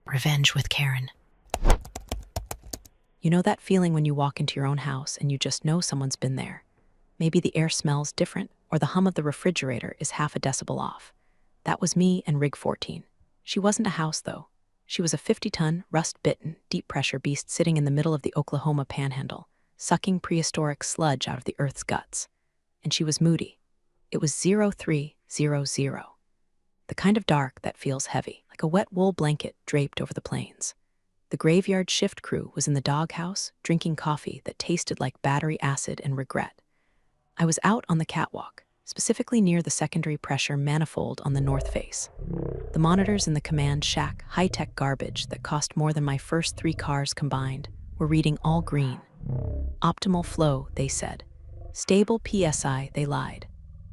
Revenge with Karen. You know that feeling when you walk into your own house and you just know someone's been there? Maybe the air smells different, or the hum of the refrigerator is half a decibel off. That was me and Rig 14. She wasn't a house, though. She was a 50-ton, rust-bitten, deep-pressure beast sitting in the middle of the Oklahoma panhandle, sucking prehistoric sludge out of the Earth's guts. And she was moody. It was 0300. The kind of dark that feels heavy, like a wet wool blanket draped over the plains. The graveyard shift crew was in the doghouse, drinking coffee that tasted like battery acid and regret. I was out on the catwalk, specifically near the secondary pressure manifold on the north face. The monitors in the command shack, high-tech garbage that cost more than my first 3 cars combined, were reading all green. Optimal flow, they said. Stable PSI, they lied.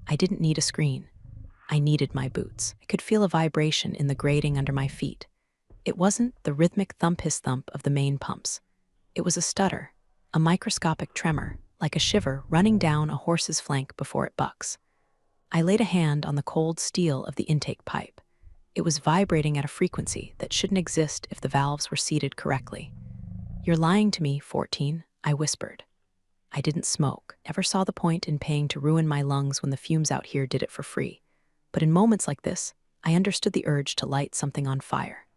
I didn't need a screen. I needed my boots. I could feel a vibration in the grating under my feet. It wasn't the rhythmic thump-hiss-thump of the main pumps. It was a stutter, a microscopic tremor, like a shiver running down a horse's flank before it bucks. I laid a hand on the cold steel of the intake pipe. It was vibrating at a frequency that shouldn't exist if the valves were seated correctly. "You're lying to me, 14, I whispered. I didn't smoke, never saw the point in paying to ruin my lungs when the fumes out here did it for free. But in moments like this, I understood the urge to light something on fire.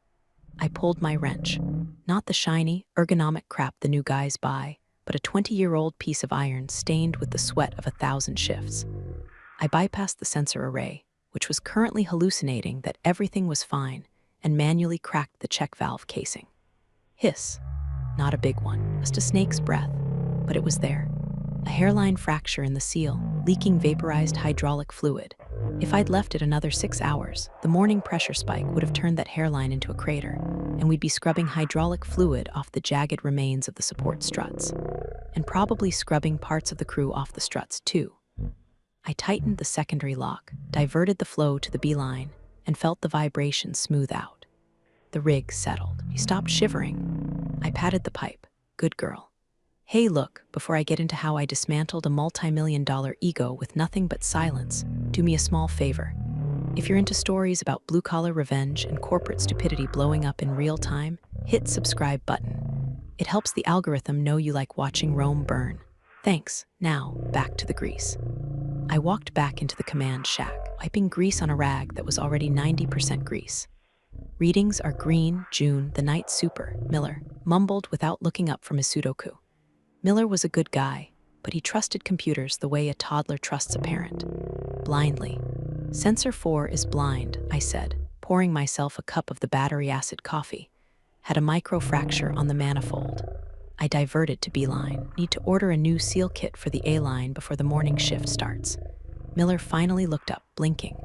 I pulled my wrench. Not the shiny, ergonomic crap the new guys buy, but a 20-year-old piece of iron stained with the sweat of 1,000 shifts. I bypassed the sensor array, which was currently hallucinating that everything was fine, and manually cracked the check valve casing. Hiss. Not a big one, just a snake's breath, but it was there. A hairline fracture in the seal, leaking vaporized hydraulic fluid. If I'd left it another 6 hours, the morning pressure spike would have turned that hairline into a crater, and we'd be scrubbing hydraulic fluid off the jagged remains of the support struts. And probably scrubbing parts of the crew off the struts, too. I tightened the secondary lock, diverted the flow to the B-line, and felt the vibration smooth out. The rig settled. He stopped shivering. I patted the pipe. Good girl. Hey, look, before I get into how I dismantled a multi-million-dollar ego with nothing but silence, do me a small favor. If you're into stories about blue-collar revenge and corporate stupidity blowing up in real time, hit subscribe button. It helps the algorithm know you like watching Rome burn. Thanks. Now, back to the grease. I walked back into the command shack, wiping grease on a rag that was already 90% grease. Readings are green, June, the night super, Miller mumbled without looking up from his Sudoku. Miller was a good guy, but he trusted computers the way a toddler trusts a parent. Blindly. Sensor 4 is blind, I said, pouring myself a cup of the battery acid coffee. Had a microfracture on the manifold. I diverted to B-line. Need to order a new seal kit for the A-line before the morning shift starts. Miller finally looked up, blinking.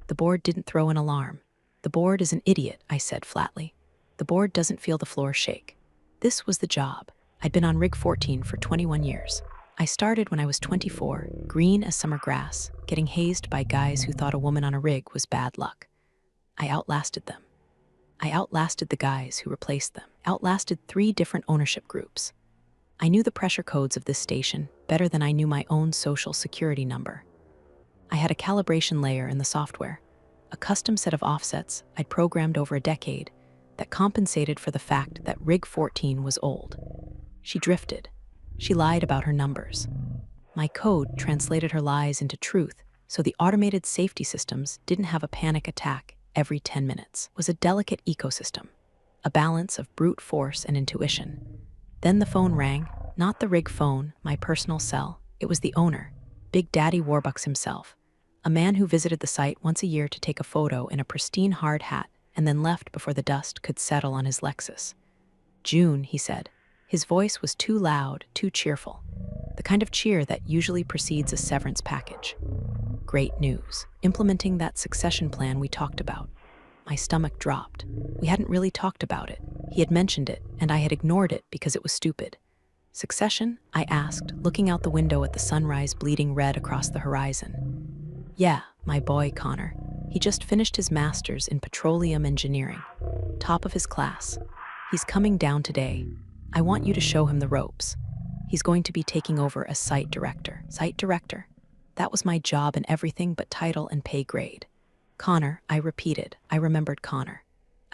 The board didn't throw an alarm. The board is an idiot, I said flatly. The board doesn't feel the floor shake. This was the job. I'd been on Rig 14 for 21 years. I started when I was 24, green as summer grass, getting hazed by guys who thought a woman on a rig was bad luck. I outlasted them. I outlasted the guys who replaced them, outlasted 3 different ownership groups. I knew the pressure codes of this station better than I knew my own social security number. I had a calibration layer in the software, a custom set of offsets I'd programmed over a decade that compensated for the fact that Rig 14 was old. She drifted. She lied about her numbers. My code translated her lies into truth, so the automated safety systems didn't have a panic attack every 10 minutes. It was a delicate ecosystem, a balance of brute force and intuition. Then the phone rang, not the rig phone, my personal cell. It was the owner, Big Daddy Warbucks himself, a man who visited the site once a year to take a photo in a pristine hard hat and then left before the dust could settle on his Lexus. "June," he said. His voice was too loud, too cheerful, the kind of cheer that usually precedes a severance package. Great news. Implementing that succession plan we talked about. My stomach dropped. We hadn't really talked about it. He had mentioned it, and I had ignored it because it was stupid. Succession? I asked, looking out the window at the sunrise bleeding red across the horizon. Yeah, my boy Connor. He just finished his master's in petroleum engineering. Top of his class. He's coming down today. I want you to show him the ropes. He's going to be taking over as site director. Site director? That was my job in everything but title and pay grade. Connor, I repeated. I remembered Connor.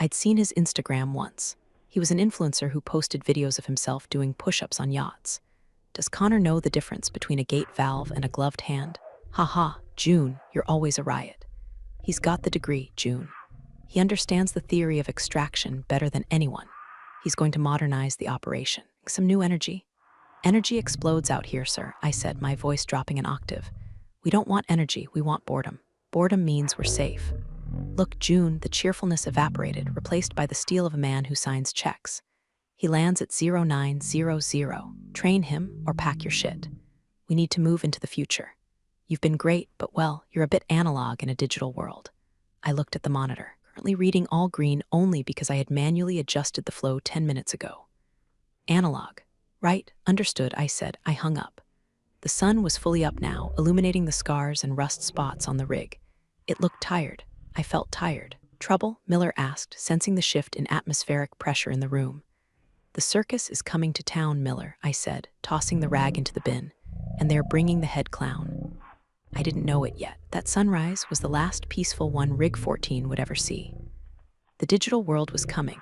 I'd seen his Instagram once. He was an influencer who posted videos of himself doing push-ups on yachts. Does Connor know the difference between a gate valve and a gloved hand? Haha, June, you're always a riot. He's got the degree, June. He understands the theory of extraction better than anyone. He's going to modernize the operation. Some new energy. Energy explodes out here, sir, I said, my voice dropping an octave. We don't want energy, we want boredom. Boredom means we're safe. Look, June, the cheerfulness evaporated, replaced by the steel of a man who signs checks. He lands at 0900. Train him or pack your shit. We need to move into the future. You've been great, but well, you're a bit analog in a digital world. I looked at the monitor, currently reading all green only because I had manually adjusted the flow 10 minutes ago. Analog. Right, understood, I said. I hung up. The sun was fully up now, illuminating the scars and rust spots on the rig. It looked tired. I felt tired. Trouble? Miller asked, sensing the shift in atmospheric pressure in the room. The circus is coming to town, Miller, I said, tossing the rag into the bin, and they're bringing the head clown. I didn't know it yet. That sunrise was the last peaceful one Rig 14 would ever see. The digital world was coming,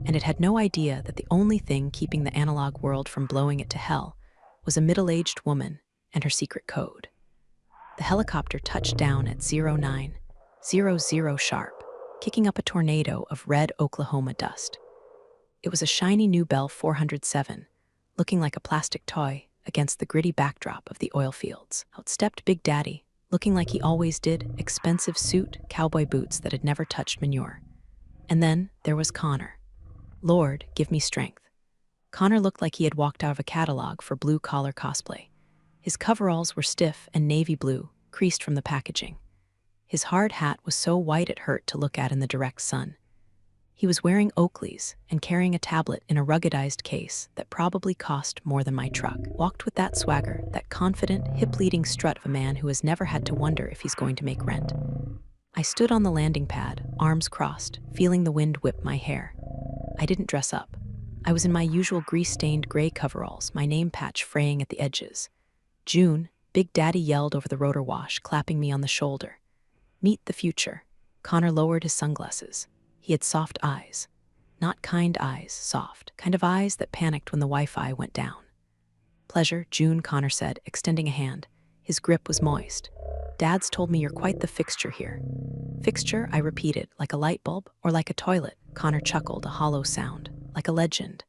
and it had no idea that the only thing keeping the analog world from blowing it to hell was a middle-aged woman and her secret code. The helicopter touched down at 0900 sharp, kicking up a tornado of red Oklahoma dust. It was a shiny new Bell 407, looking like a plastic toy against the gritty backdrop of the oil fields. Out stepped Big Daddy, looking like he always did, expensive suit, cowboy boots that had never touched manure. And then there was Connor. Lord, give me strength. Connor looked like he had walked out of a catalog for blue-collar cosplay. His coveralls were stiff and navy blue, creased from the packaging. His hard hat was so white it hurt to look at in the direct sun. He was wearing Oakleys and carrying a tablet in a ruggedized case that probably cost more than my truck. Walked with that swagger, that confident, hip-leading strut of a man who has never had to wonder if he's going to make rent. I stood on the landing pad, arms crossed, feeling the wind whip my hair. I didn't dress up. I was in my usual grease-stained gray coveralls, my name patch fraying at the edges. June, Big Daddy yelled over the rotor wash, clapping me on the shoulder. Meet the future. Connor lowered his sunglasses. He had soft eyes. Not kind eyes, soft. Kind of eyes that panicked when the Wi-Fi went down. Pleasure, June, Connor said, extending a hand. His grip was moist. Dad's told me you're quite the fixture here. Fixture, I repeated, like a light bulb or like a toilet. Connor chuckled, a hollow sound, like a legend.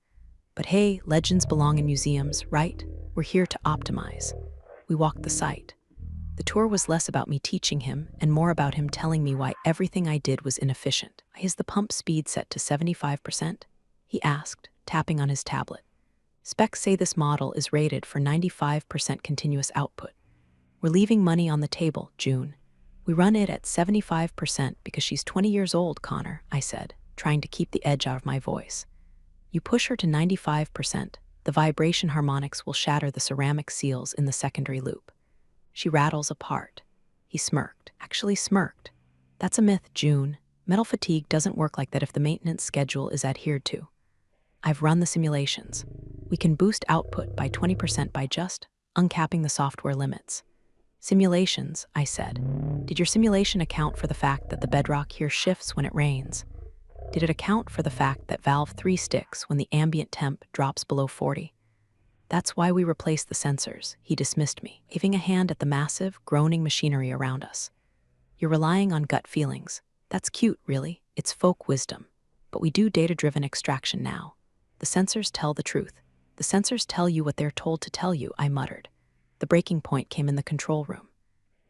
But hey, legends belong in museums, right? We're here to optimize. We walked the site. The tour was less about me teaching him and more about him telling me why everything I did was inefficient. Is the pump speed set to 75%? He asked, tapping on his tablet. Specs say this model is rated for 95% continuous output. We're leaving money on the table, June. We run it at 75% because she's 20 years old, Connor, I said, trying to keep the edge out of my voice. You push her to 95%, the vibration harmonics will shatter the ceramic seals in the secondary loop. She rattles apart. He smirked. Actually smirked. That's a myth, June. Metal fatigue doesn't work like that if the maintenance schedule is adhered to. I've run the simulations. We can boost output by 20% by just uncapping the software limits. Simulations, I said. Did your simulation account for the fact that the bedrock here shifts when it rains? Did it account for the fact that valve 3 sticks when the ambient temp drops below 40? That's why we replaced the sensors. He dismissed me, waving a hand at the massive, groaning machinery around us. You're relying on gut feelings. That's cute, really. It's folk wisdom. But we do data-driven extraction now. The sensors tell the truth. The sensors tell you what they're told to tell you, I muttered. The breaking point came in the control room.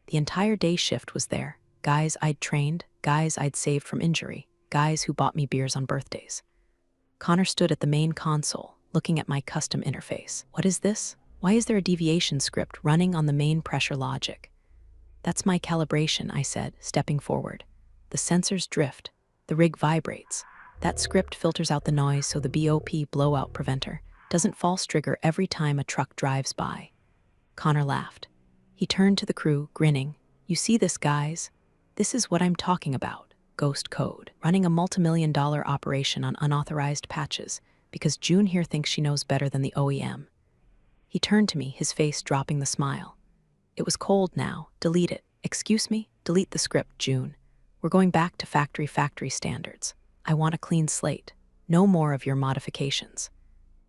The entire day shift was there. Guys I'd trained, guys I'd saved from injury, guys who bought me beers on birthdays. Connor stood at the main console, looking at my custom interface. What is this? Why is there a deviation script running on the main pressure logic? That's my calibration, I said, stepping forward. The sensors drift. The rig vibrates. That script filters out the noise so the BOP blowout preventer doesn't false trigger every time a truck drives by. Connor laughed. He turned to the crew, grinning. You see this, guys? This is what I'm talking about. Ghost code. Running a multi-million-dollar operation on unauthorized patches because June here thinks she knows better than the OEM. He turned to me, his face dropping the smile. It was cold now. Delete it. Excuse me? Delete the script, June. We're going back to factory standards. I want a clean slate. No more of your modifications.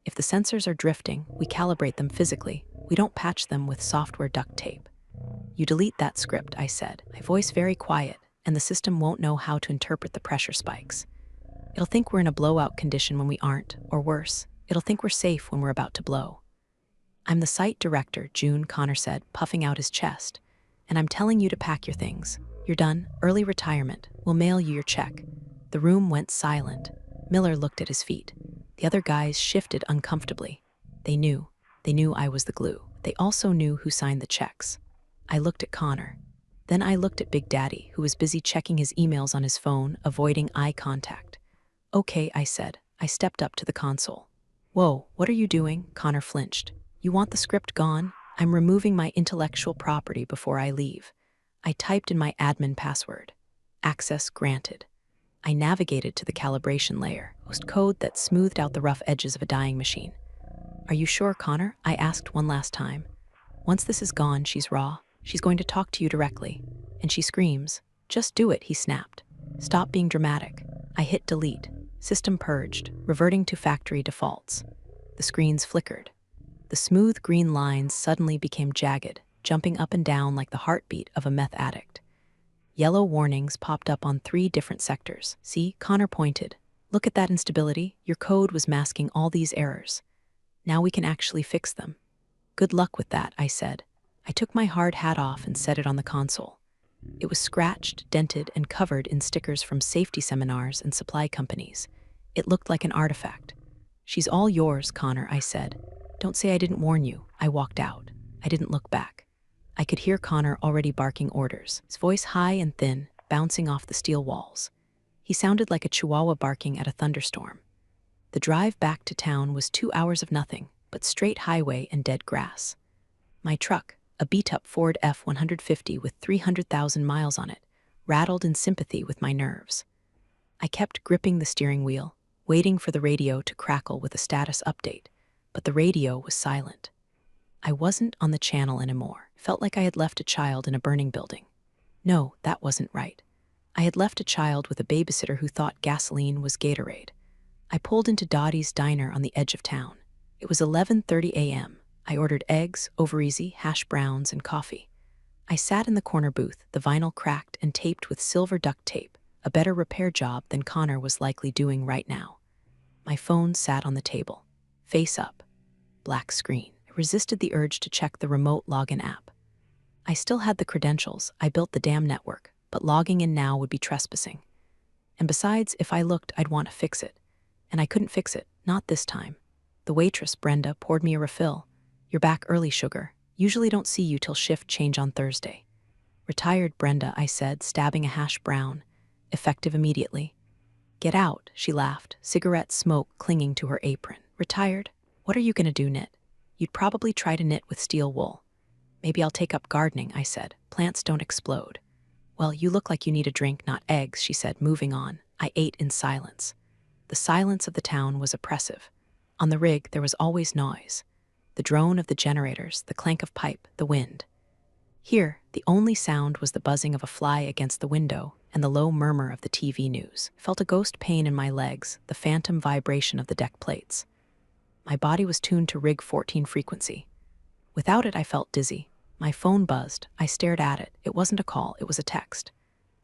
If the sensors are drifting, we calibrate them physically. We don't patch them with software duct tape. You delete that script, I said, my voice very quiet, and the system won't know how to interpret the pressure spikes. It'll think we're in a blowout condition when we aren't, or worse, it'll think we're safe when we're about to blow. I'm the site director, June, Connor said, puffing out his chest. And I'm telling you to pack your things. You're done. Early retirement. We'll mail you your check. The room went silent. Miller looked at his feet. The other guys shifted uncomfortably. They knew. They knew I was the glue. They also knew who signed the checks. I looked at Connor. Then I looked at Big Daddy, who was busy checking his emails on his phone, avoiding eye contact. Okay, I said. I stepped up to the console. Whoa, what are you doing? Connor flinched. You want the script gone? I'm removing my intellectual property before I leave. I typed in my admin password. Access granted. I navigated to the calibration layer, host code that smoothed out the rough edges of a dying machine. Are you sure, Connor? I asked one last time. Once this is gone, she's raw. She's going to talk to you directly. And she screams. Just do it, he snapped. Stop being dramatic. I hit delete. System purged, reverting to factory defaults. The screens flickered. The smooth green lines suddenly became jagged, jumping up and down like the heartbeat of a meth addict. Yellow warnings popped up on 3 different sectors. See, Connor pointed. Look at that instability. Your code was masking all these errors. Now we can actually fix them. Good luck with that, I said. I took my hard hat off and set it on the console. It was scratched, dented, and covered in stickers from safety seminars and supply companies. It looked like an artifact. She's all yours, Connor, I said. Don't say I didn't warn you. I walked out. I didn't look back. I could hear Connor already barking orders, his voice high and thin, bouncing off the steel walls. He sounded like a chihuahua barking at a thunderstorm. The drive back to town was 2 hours of nothing, but straight highway and dead grass. My truck, a beat-up Ford F-150 with 300,000 miles on it, rattled in sympathy with my nerves. I kept gripping the steering wheel, waiting for the radio to crackle with a status update, but the radio was silent. I wasn't on the channel anymore. It felt like I had left a child in a burning building. No, that wasn't right. I had left a child with a babysitter who thought gasoline was Gatorade. I pulled into Dottie's diner on the edge of town. It was 11:30 a.m. I ordered eggs, over-easy, hash browns, and coffee. I sat in the corner booth, the vinyl cracked and taped with silver duct tape, a better repair job than Connor was likely doing right now. My phone sat on the table, face up. Black screen. I resisted the urge to check the remote login app. I still had the credentials. I built the damn network, but logging in now would be trespassing. And besides, if I looked, I'd want to fix it. And I couldn't fix it, not this time. The waitress, Brenda, poured me a refill. You're back early, sugar. Usually don't see you till shift change on Thursday. Retired, Brenda, I said, stabbing a hash brown. Effective immediately. Get out, she laughed, cigarette smoke clinging to her apron. Retired? What are you going to do, knit? You'd probably try to knit with steel wool. Maybe I'll take up gardening, I said. Plants don't explode. Well, you look like you need a drink, not eggs, she said, moving on. I ate in silence. The silence of the town was oppressive. On the rig, there was always noise. The drone of the generators, the clank of pipe, the wind. Here, the only sound was the buzzing of a fly against the window and the low murmur of the TV news. I felt a ghost pain in my legs, the phantom vibration of the deck plates. My body was tuned to rig 14 frequency. Without it, I felt dizzy. My phone buzzed. I stared at it. It wasn't a call, it was a text.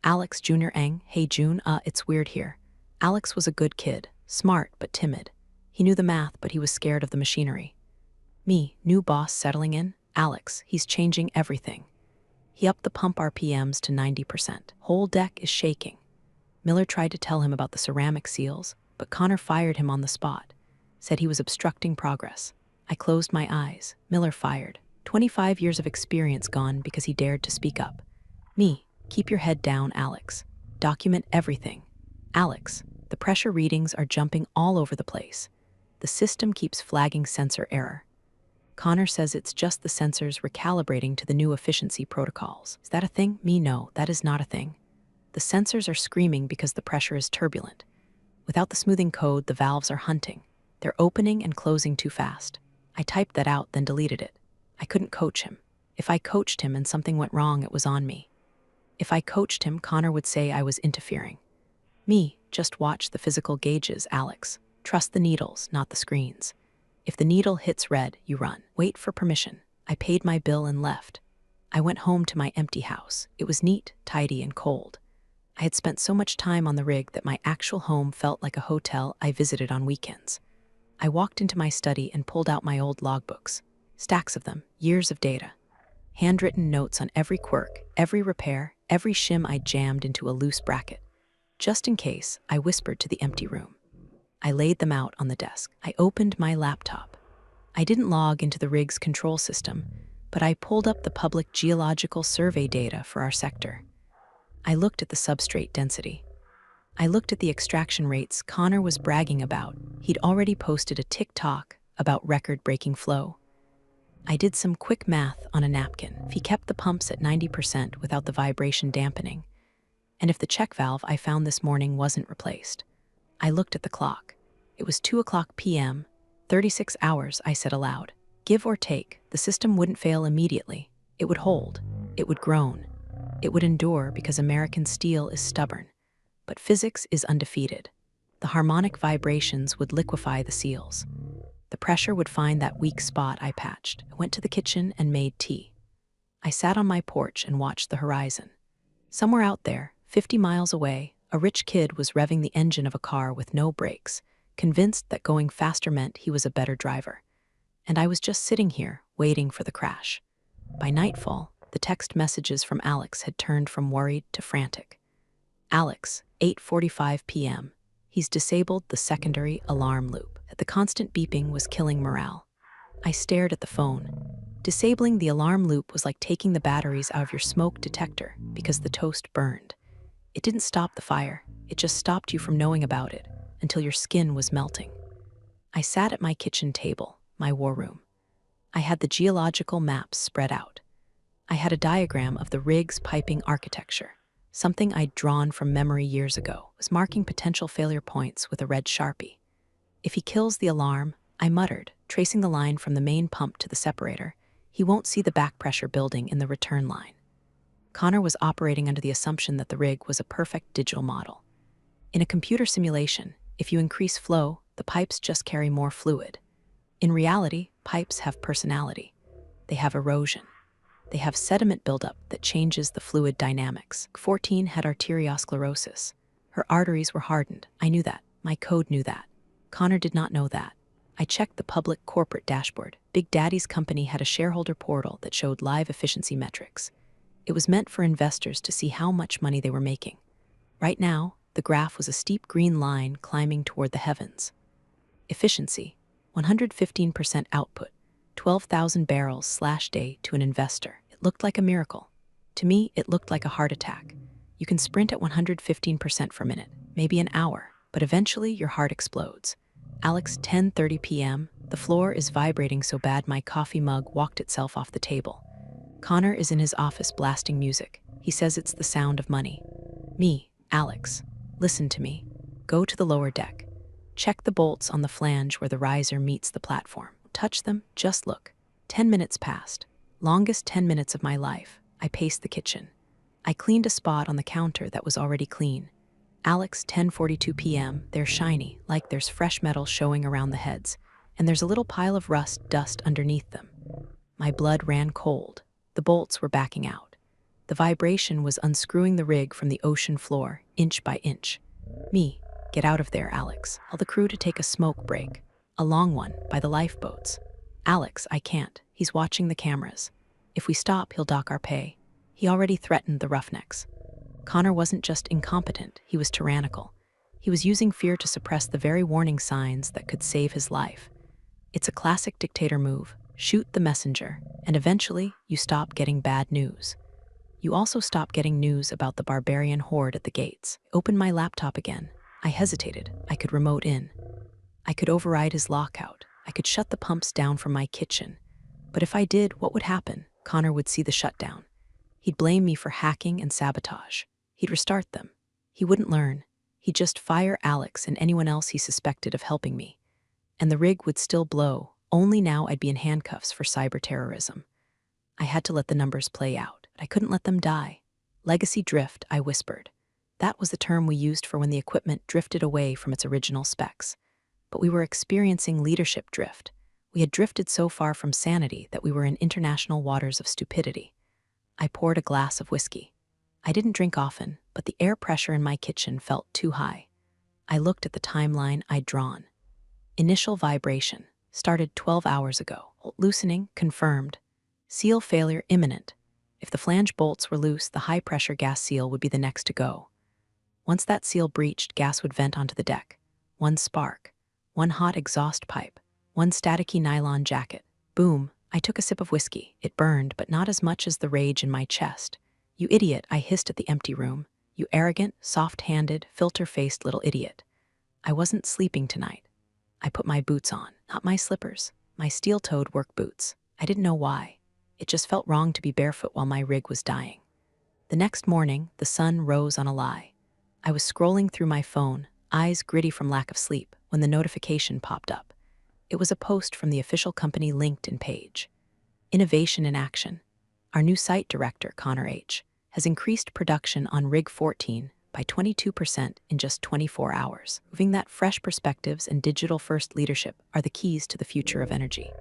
Alex Jr. Eng, hey June, it's weird here. Alex was a good kid, smart but timid. He knew the math, but he was scared of the machinery. Me, new boss settling in? Alex, he's changing everything. He upped the pump RPMs to 90%. Whole deck is shaking. Miller tried to tell him about the ceramic seals, but Connor fired him on the spot. Said he was obstructing progress. I closed my eyes. Miller fired. 25 years of experience gone because he dared to speak up. Me, keep your head down, Alex. Document everything. Alex, the pressure readings are jumping all over the place. The system keeps flagging sensor error. Connor says it's just the sensors recalibrating to the new efficiency protocols. Is that a thing? Me, no, that is not a thing. The sensors are screaming because the pressure is turbulent. Without the smoothing code, the valves are hunting. They're opening and closing too fast. I typed that out, then deleted it. I couldn't coach him. If I coached him and something went wrong, it was on me. If I coached him, Connor would say I was interfering. Me, Just watch the physical gauges, Alex. Trust the needles, not the screens. If the needle hits red, you run. Wait for permission. I paid my bill and left. I went home to my empty house. It was neat, tidy, and cold. I had spent so much time on the rig that my actual home felt like a hotel I visited on weekends. I walked into my study and pulled out my old logbooks. Stacks of them, years of data. Handwritten notes on every quirk, every repair, every shim I jammed into a loose bracket. Just in case, I whispered to the empty room. I laid them out on the desk. I opened my laptop. I didn't log into the rig's control system, but I pulled up the public geological survey data for our sector. I looked at the substrate density. I looked at the extraction rates Connor was bragging about. He'd already posted a TikTok about record-breaking flow. I did some quick math on a napkin. If he kept the pumps at 90% without the vibration dampening, and if the check valve I found this morning wasn't replaced. I looked at the clock. It was 2:00 p.m., 36 hours, I said aloud. Give or take, the system wouldn't fail immediately. It would hold. It would groan. It would endure because American steel is stubborn. But physics is undefeated. The harmonic vibrations would liquefy the seals. The pressure would find that weak spot I patched. I went to the kitchen and made tea. I sat on my porch and watched the horizon. Somewhere out there, 50 miles away, a rich kid was revving the engine of a car with no brakes, convinced that going faster meant he was a better driver. And I was just sitting here, waiting for the crash. By nightfall, the text messages from Alex had turned from worried to frantic. Alex, 8:45 p.m. He's disabled the secondary alarm loop. The constant beeping was killing morale. I stared at the phone. Disabling the alarm loop was like taking the batteries out of your smoke detector because the toast burned. It didn't stop the fire. It just stopped you from knowing about it until your skin was melting. I sat at my kitchen table, my war room. I had the geological maps spread out. I had a diagram of the rig's piping architecture. Something I'd drawn from memory years ago was marking potential failure points with a red Sharpie. If he kills the alarm, I muttered, tracing the line from the main pump to the separator, he won't see the back pressure building in the return line. Connor was operating under the assumption that the rig was a perfect digital model. In a computer simulation, if you increase flow, the pipes just carry more fluid. In reality, pipes have personality. They have erosion. They have sediment buildup that changes the fluid dynamics. 14 had arteriosclerosis. Her arteries were hardened. I knew that. My code knew that. Connor did not know that. I checked the public corporate dashboard. Big Daddy's company had a shareholder portal that showed live efficiency metrics. It was meant for investors to see how much money they were making. Right now, the graph was a steep green line climbing toward the heavens. Efficiency, 115% output, 12,000 barrels/day to an investor. It looked like a miracle. To me, it looked like a heart attack. You can sprint at 115% for a minute, maybe an hour, but eventually your heart explodes. Alex, 10:30 p.m., the floor is vibrating so bad my coffee mug walked itself off the table. Connor is in his office blasting music. He says it's the sound of money. Me, Alex, listen to me. Go to the lower deck. Check the bolts on the flange where the riser meets the platform. Touch them, just look. 10 minutes passed. Longest 10 minutes of my life. I paced the kitchen. I cleaned a spot on the counter that was already clean. Alex, 10:42 p.m., they're shiny, like there's fresh metal showing around the heads, and there's a little pile of rust dust underneath them. My blood ran cold. The bolts were backing out. The vibration was unscrewing the rig from the ocean floor, inch by inch. Me, get out of there, Alex. Tell the crew to take a smoke break. A long one, by the lifeboats. Alex, I can't. He's watching the cameras. If we stop, he'll dock our pay. He already threatened the roughnecks. Connor wasn't just incompetent, he was tyrannical. He was using fear to suppress the very warning signs that could save his life. It's a classic dictator move. Shoot the messenger, and eventually you stop getting bad news. You also stop getting news about the barbarian horde at the gates. Open my laptop again. I hesitated. I could remote in. I could override his lockout. I could shut the pumps down from my kitchen. But if I did, what would happen? Connor would see the shutdown. He'd blame me for hacking and sabotage. He'd restart them. He wouldn't learn. He'd just fire Alex and anyone else he suspected of helping me. And the rig would still blow, only now I'd be in handcuffs for cyber terrorism. I had to let the numbers play out. I couldn't let them die. Legacy drift, I whispered. That was the term we used for when the equipment drifted away from its original specs. But we were experiencing leadership drift. We had drifted so far from sanity that we were in international waters of stupidity. I poured a glass of whiskey. I didn't drink often, but the air pressure in my kitchen felt too high. I looked at the timeline I'd drawn. Initial vibration started 12 hours ago. Loosening confirmed. Seal failure imminent. If the flange bolts were loose, the high-pressure gas seal would be the next to go. Once that seal breached, gas would vent onto the deck. One spark, one hot exhaust pipe, one staticky nylon jacket. Boom, I took a sip of whiskey. It burned, but not as much as the rage in my chest. "You idiot," I hissed at the empty room. "You arrogant, soft-handed, filter-faced little idiot." I wasn't sleeping tonight. I put my boots on, not my slippers, my steel-toed work boots. I didn't know why. It just felt wrong to be barefoot while my rig was dying. The next morning, the sun rose on a lie. I was scrolling through my phone, eyes gritty from lack of sleep, when the notification popped up. It was a post from the official company LinkedIn page. Innovation in action. Our new site director, Connor H., has increased production on Rig 14 by 22% in just 24 hours. Proving that fresh perspectives and digital-first leadership are the keys to the future of energy.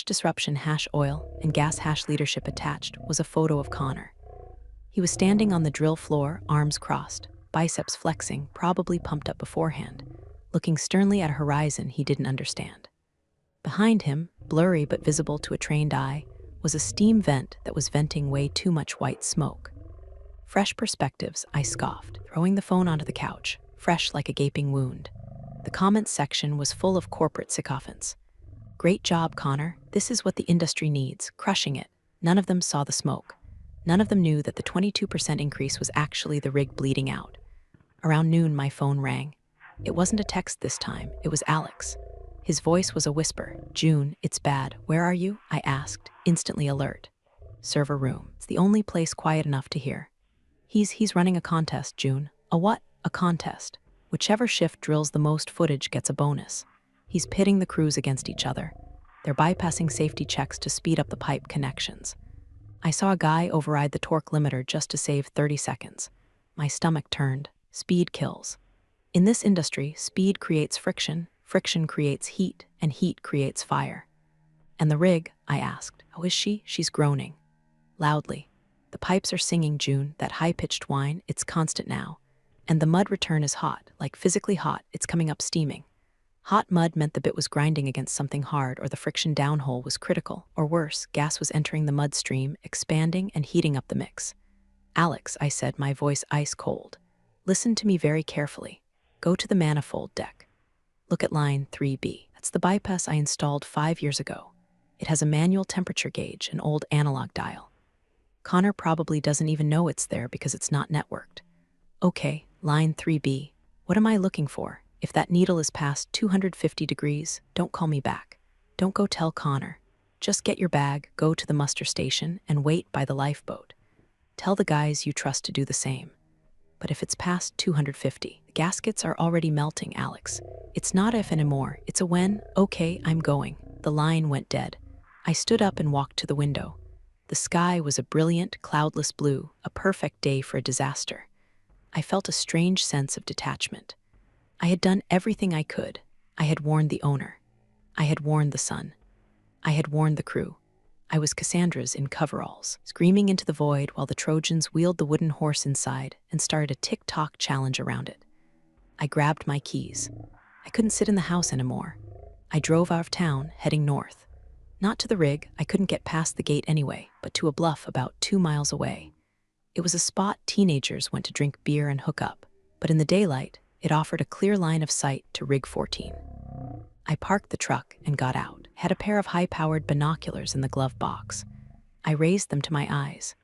#disruption #oil and gas #leadership attached was a photo of Connor. He was standing on the drill floor, arms crossed, biceps flexing, probably pumped up beforehand, looking sternly at a horizon he didn't understand. Behind him, blurry but visible to a trained eye, was a steam vent that was venting way too much white smoke. "Fresh perspectives," I scoffed, throwing the phone onto the couch, fresh like a gaping wound. The comments section was full of corporate sycophants. "Great job, Connor. This is what the industry needs, crushing it." None of them saw the smoke. None of them knew that the 22% increase was actually the rig bleeding out. Around noon, my phone rang. It wasn't a text this time, it was Alex. His voice was a whisper. "June, it's bad. Where are you?" I asked, instantly alert. "Server room. It's the only place quiet enough to hear." He's running a contest, June." "A what?" "A contest. Whichever shift drills the most footage gets a bonus. He's pitting the crews against each other. They're bypassing safety checks to speed up the pipe connections." I saw a guy override the torque limiter just to save 30 seconds. My stomach turned. Speed kills. In this industry, speed creates friction, friction creates heat, and heat creates fire. "And the rig?" I asked. "How is she?" "She's groaning." Loudly. "The pipes are singing, June, that high-pitched whine, it's constant now. And the mud return is hot, like physically hot, it's coming up steaming." Hot mud meant the bit was grinding against something hard, or the friction downhole was critical, or worse, gas was entering the mud stream, expanding and heating up the mix. "Alex," I said, my voice ice cold. "Listen to me very carefully. Go to the manifold deck. Look at line 3B. That's the bypass I installed 5 years ago. It has a manual temperature gauge, an old analog dial. Connor probably doesn't even know it's there because it's not networked." "Okay, line 3B. What am I looking for? If that needle is past 250 degrees, don't call me back. Don't go tell Connor. Just get your bag, go to the muster station, and wait by the lifeboat. Tell the guys you trust to do the same." "But if it's past 250, the gaskets are already melting, Alex. It's not if anymore, it's a when." "Okay, I'm going." The line went dead. I stood up and walked to the window. The sky was a brilliant, cloudless blue, a perfect day for a disaster. I felt a strange sense of detachment. I had done everything I could. I had warned the owner. I had warned the sun. I had warned the crew. I was Cassandra's in coveralls, screaming into the void while the Trojans wheeled the wooden horse inside and started a tick-tock challenge around it. I grabbed my keys. I couldn't sit in the house anymore. I drove out of town, heading north. Not to the rig, I couldn't get past the gate anyway, but to a bluff about 2 miles away. It was a spot teenagers went to drink beer and hook up, but in the daylight, it offered a clear line of sight to Rig 14. I parked the truck and got out, had a pair of high-powered binoculars in the glove box. I raised them to my eyes.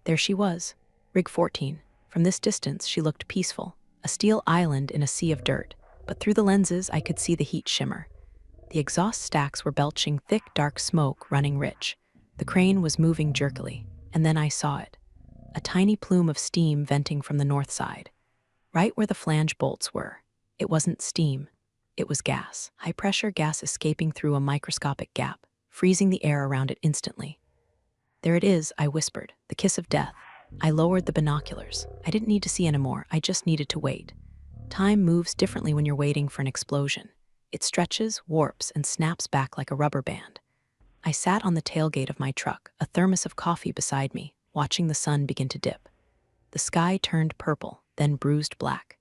There she was, Rig 14. From this distance, she looked peaceful, a steel island in a sea of dirt, but through the lenses I could see the heat shimmer. The exhaust stacks were belching thick, dark smoke running rich. The crane was moving jerkily, and then I saw it. A tiny plume of steam venting from the north side. Right where the flange bolts were. It wasn't steam. It was gas. High-pressure gas escaping through a microscopic gap, freezing the air around it instantly. "There it is," I whispered, "the kiss of death." I lowered the binoculars. I didn't need to see anymore, I just needed to wait. Time moves differently when you're waiting for an explosion. It stretches, warps, and snaps back like a rubber band. I sat on the tailgate of my truck, a thermos of coffee beside me, watching the sun begin to dip. The sky turned purple, then bruised black.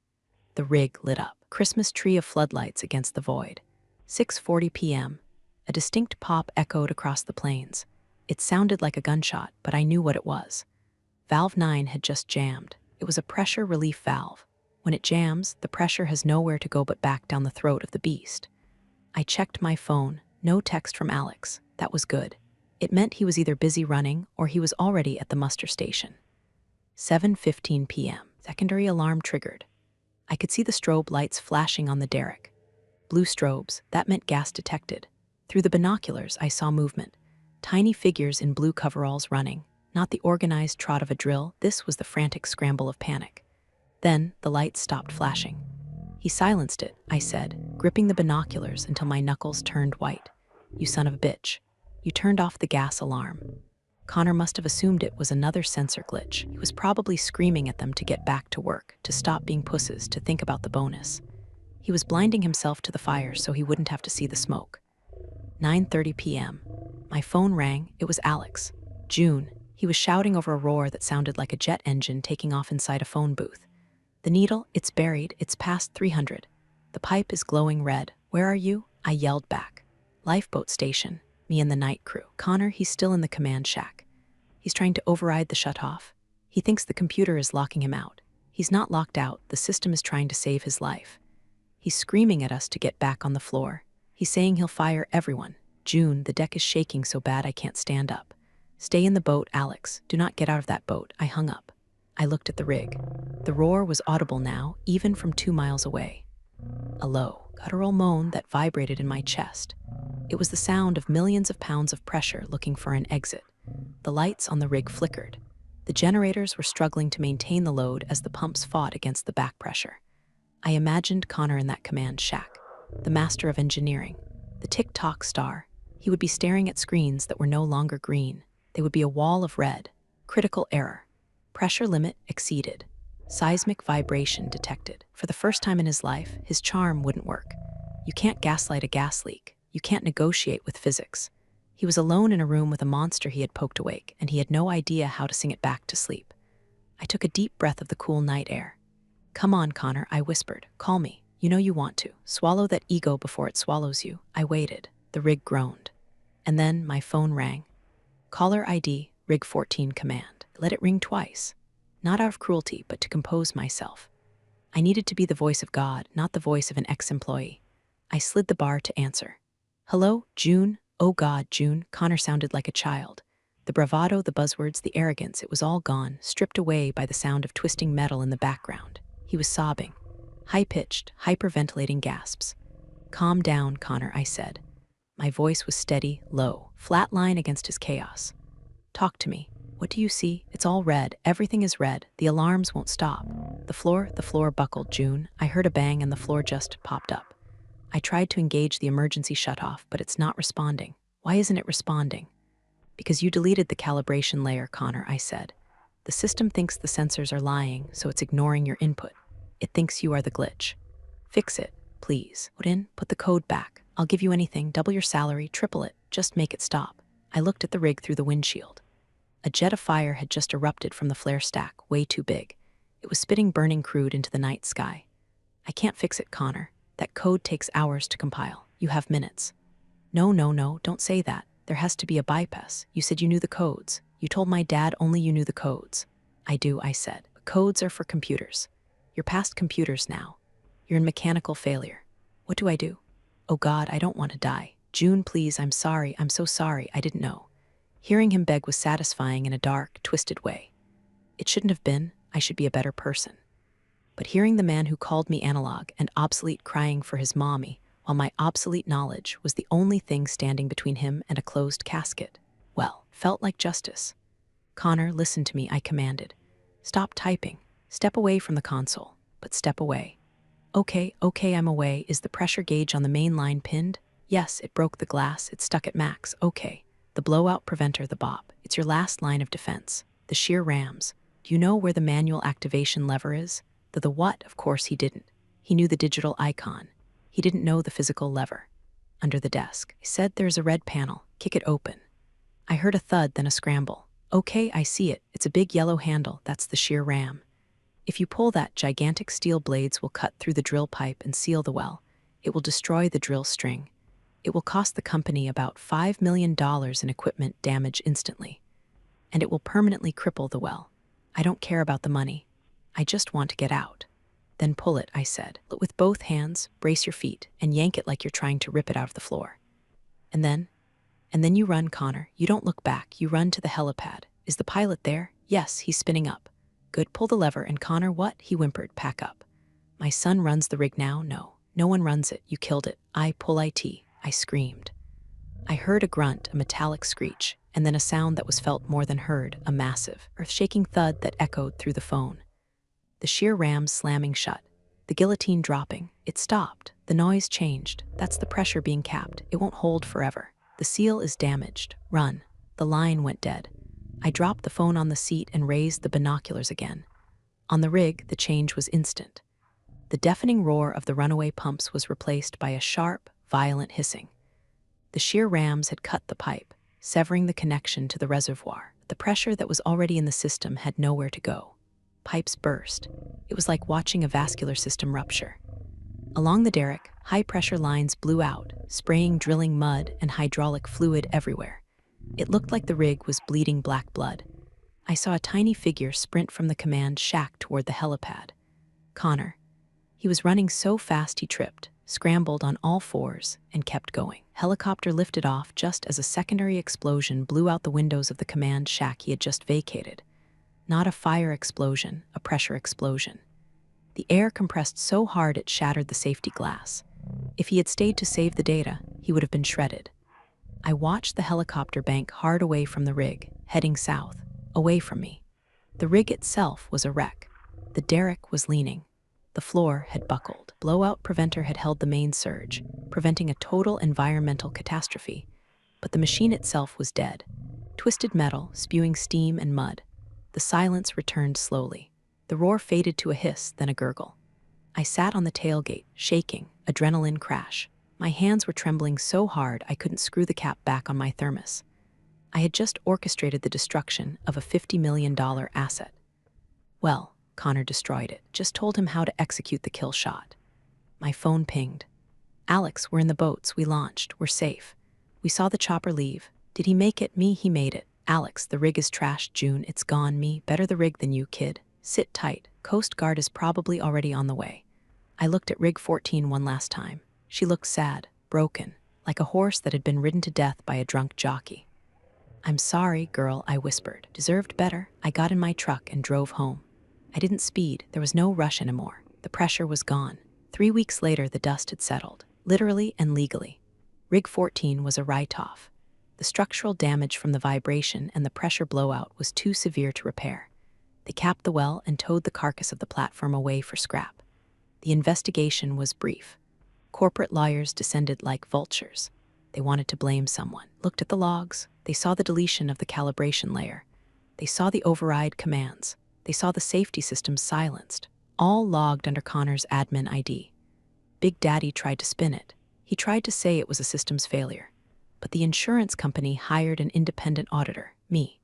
The rig lit up, Christmas tree of floodlights against the void. 6:40 p.m. A distinct pop echoed across the plains. It sounded like a gunshot, but I knew what it was. Valve 9 had just jammed. It was a pressure relief valve. When it jams, the pressure has nowhere to go but back down the throat of the beast. I checked my phone. No text from Alex. That was good. It meant he was either busy running or he was already at the muster station. 7:15 p.m. Secondary alarm triggered. I could see the strobe lights flashing on the derrick. Blue strobes, that meant gas detected. Through the binoculars, I saw movement. Tiny figures in blue coveralls running. Not the organized trot of a drill, this was the frantic scramble of panic. Then, the lights stopped flashing. He silenced it, I said, gripping the binoculars until my knuckles turned white. You son of a bitch. You turned off the gas alarm. Connor must have assumed it was another sensor glitch. He was probably screaming at them to get back to work, to stop being pusses, to think about the bonus. He was blinding himself to the fire so he wouldn't have to see the smoke. 9:30 p.m. My phone rang. It was Alex. June. He was shouting over a roar that sounded like a jet engine taking off inside a phone booth. The needle, it's buried, it's past 300. The pipe is glowing red. Where are you? I yelled back. Lifeboat station. Me and the night crew. Connor, he's still in the command shack. He's trying to override the shutoff. He thinks the computer is locking him out. He's not locked out. The system is trying to save his life. He's screaming at us to get back on the floor. He's saying he'll fire everyone. June, the deck is shaking so bad I can't stand up. Stay in the boat, Alex. Do not get out of that boat. I hung up. I looked at the rig. The roar was audible now, even from 2 miles away. A low, guttural moan that vibrated in my chest. It was the sound of millions of pounds of pressure looking for an exit. The lights on the rig flickered. The generators were struggling to maintain the load as the pumps fought against the back pressure. I imagined Connor in that command shack, the master of engineering, the tick-tock star. He would be staring at screens that were no longer green. They would be a wall of red. Critical error. Pressure limit exceeded. Seismic vibration detected. For the first time in his life, his charm wouldn't work. You can't gaslight a gas leak. You can't negotiate with physics. He was alone in a room with a monster he had poked awake, and he had no idea how to sing it back to sleep. I took a deep breath of the cool night air. Come on, Connor, I whispered. Call me. You know you want to. Swallow that ego before it swallows you. I waited. The rig groaned. And then my phone rang. Caller ID, Rig 14 command. Let it ring twice. Not out of cruelty, but to compose myself. I needed to be the voice of God, not the voice of an ex-employee. I slid the bar to answer. Hello, June? Oh God, June. Connor sounded like a child. The bravado, the buzzwords, the arrogance, it was all gone, stripped away by the sound of twisting metal in the background. He was sobbing. High-pitched, hyperventilating gasps. Calm down, Connor, I said. My voice was steady, low, flat line against his chaos. Talk to me. What do you see? It's all red. Everything is red. The alarms won't stop. The floor buckled, June. I heard a bang and the floor just popped up. I tried to engage the emergency shutoff, but it's not responding. Why isn't it responding? Because you deleted the calibration layer, Connor, I said. The system thinks the sensors are lying, so it's ignoring your input. It thinks you are the glitch. Fix it, please. Put the code back. I'll give you anything, double your salary, triple it. Just make it stop. I looked at the rig through the windshield. A jet of fire had just erupted from the flare stack, way too big. It was spitting burning crude into the night sky. I can't fix it, Connor. That code takes hours to compile. You have minutes. No, don't say that. There has to be a bypass. You said you knew the codes. You told my dad only you knew the codes. I do, I said. But codes are for computers. You're past computers now. You're in mechanical failure. What do I do? Oh God, I don't want to die. June, please, I'm sorry. I'm so sorry. I didn't know. Hearing him beg was satisfying in a dark, twisted way. It shouldn't have been. I should be a better person. But hearing the man who called me analog and obsolete crying for his mommy, while my obsolete knowledge was the only thing standing between him and a closed casket, well, felt like justice. Connor, listen to me, I commanded. Stop typing. Step away from the console, but step away. Okay, I'm away. Is the pressure gauge on the main line pinned? Yes, it broke the glass. It's stuck at max. Okay. The blowout preventer, the BOP. It's your last line of defense. The shear rams. Do Do you know where the manual activation lever is? The what, of course, he didn't. He knew the digital icon. He didn't know the physical lever. Under the desk, I said, there's a red panel. Kick it open. I heard a thud, then a scramble. Okay, I see it. It's a big yellow handle. That's the shear ram. If you pull that, gigantic steel blades will cut through the drill pipe and seal the well. It will destroy the drill string. It will cost the company about $5 million in equipment damage instantly. And it will permanently cripple the well. I don't care about the money. I just want to get out. Then pull it, I said. With both hands, brace your feet, and yank it like you're trying to rip it out of the floor. And then you run, Connor. You don't look back. You run to the helipad. Is the pilot there? Yes, he's spinning up. Good, pull the lever. And Connor, what? He whimpered, pack up. My son runs the rig now? No one runs it. You killed it. I pull IT. I screamed. I heard a grunt, a metallic screech, and then a sound that was felt more than heard, a massive, earth-shaking thud that echoed through the phone. The shear rams slamming shut. The guillotine dropping. It stopped. The noise changed. That's the pressure being capped. It won't hold forever. The seal is damaged. Run. The line went dead. I dropped the phone on the seat and raised the binoculars again. On the rig, the change was instant. The deafening roar of the runaway pumps was replaced by a sharp, violent hissing. The shear rams had cut the pipe, severing the connection to the reservoir. The pressure that was already in the system had nowhere to go. Pipes burst. It was like watching a vascular system rupture. Along the derrick, high-pressure lines blew out, spraying drilling mud and hydraulic fluid everywhere. It looked like the rig was bleeding black blood. I saw a tiny figure sprint from the command shack toward the helipad. Connor. He was running so fast he tripped, scrambled on all fours, and kept going. Helicopter lifted off just as a secondary explosion blew out the windows of the command shack he had just vacated. Not a fire explosion, a pressure explosion. The air compressed so hard it shattered the safety glass. If he had stayed to save the data, he would have been shredded. I watched the helicopter bank hard away from the rig, heading south, away from me. The rig itself was a wreck. The derrick was leaning. The floor had buckled. Blowout preventer had held the main surge, preventing a total environmental catastrophe. But the machine itself was dead. Twisted metal, spewing steam and mud. The silence returned slowly. The roar faded to a hiss, then a gurgle. I sat on the tailgate, shaking, adrenaline crash. My hands were trembling so hard I couldn't screw the cap back on my thermos. I had just orchestrated the destruction of a $50 million asset. Well, Connor destroyed it. Just told him how to execute the kill shot. My phone pinged. Alex, we're in the boats. We launched. We're safe. We saw the chopper leave. Did he make it? Me, he made it. Alex, the rig is trashed. June, it's gone. Me, better the rig than you, kid. Sit tight. Coast Guard is probably already on the way. I looked at Rig 14 one last time. She looked sad, broken, like a horse that had been ridden to death by a drunk jockey. I'm sorry, girl, I whispered. Deserved better. I got in my truck and drove home. I didn't speed. There was no rush anymore. The pressure was gone. 3 weeks later, the dust had settled, literally and legally. Rig 14 was a write-off. The structural damage from the vibration and the pressure blowout was too severe to repair. They capped the well and towed the carcass of the platform away for scrap. The investigation was brief. Corporate lawyers descended like vultures. They wanted to blame someone. Looked at the logs. They saw the deletion of the calibration layer. They saw the override commands. They saw the safety systems silenced, all logged under Connor's admin ID. Big Daddy tried to spin it. He tried to say it was a systems failure. But the insurance company hired an independent auditor, me.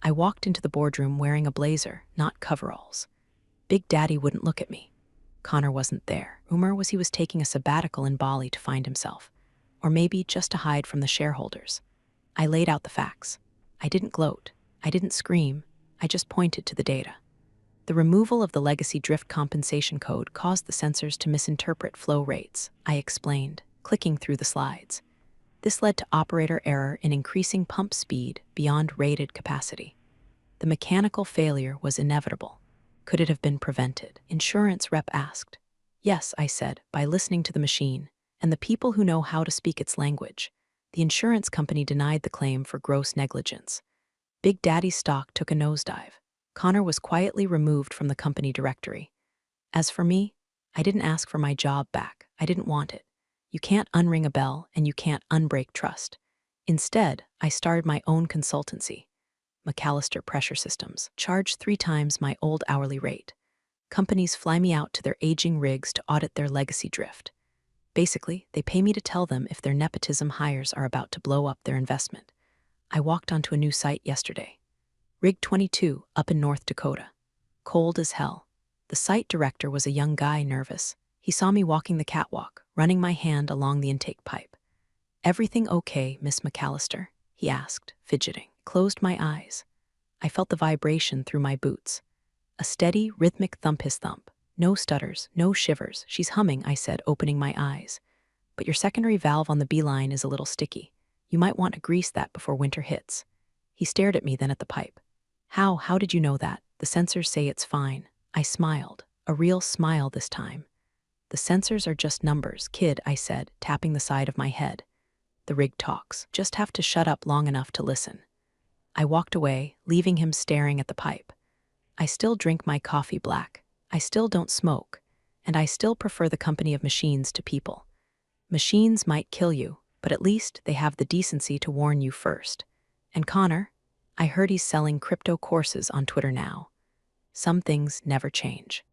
I walked into the boardroom wearing a blazer, not coveralls. Big Daddy wouldn't look at me. Connor wasn't there. Rumor was he was taking a sabbatical in Bali to find himself. Or maybe just to hide from the shareholders. I laid out the facts. I didn't gloat. I didn't scream. I just pointed to the data. The removal of the legacy drift compensation code caused the sensors to misinterpret flow rates, I explained, clicking through the slides. This led to operator error in increasing pump speed beyond rated capacity. The mechanical failure was inevitable. Could it have been prevented? Insurance rep asked. Yes, I said, by listening to the machine and the people who know how to speak its language. The insurance company denied the claim for gross negligence. Big Daddy's stock took a nosedive. Connor was quietly removed from the company directory. As for me, I didn't ask for my job back. I didn't want it. You can't unring a bell and you can't unbreak trust. Instead, I started my own consultancy. McAllister Pressure Systems. Charge 3 times my old hourly rate. Companies fly me out to their aging rigs to audit their legacy drift. Basically, they pay me to tell them if their nepotism hires are about to blow up their investment. I walked onto a new site yesterday. Rig 22, up in North Dakota. Cold as hell. The site director was a young guy, nervous. He saw me walking the catwalk, running my hand along the intake pipe. "Everything okay, Miss McAllister?" he asked, fidgeting. Closed my eyes. I felt the vibration through my boots. A steady, rhythmic thump his thump. No stutters, no shivers. "She's humming," I said, opening my eyes. "But your secondary valve on the beeline is a little sticky. You might want to grease that before winter hits." He stared at me, then at the pipe. How did you know that? "The sensors say it's fine." I smiled, a real smile this time. "The sensors are just numbers, kid," I said, tapping the side of my head. "The rig talks. Just have to shut up long enough to listen." I walked away, leaving him staring at the pipe. I still drink my coffee black. I still don't smoke. And I still prefer the company of machines to people. Machines might kill you, but at least they have the decency to warn you first. And Connor, I heard he's selling crypto courses on Twitter now. Some things never change.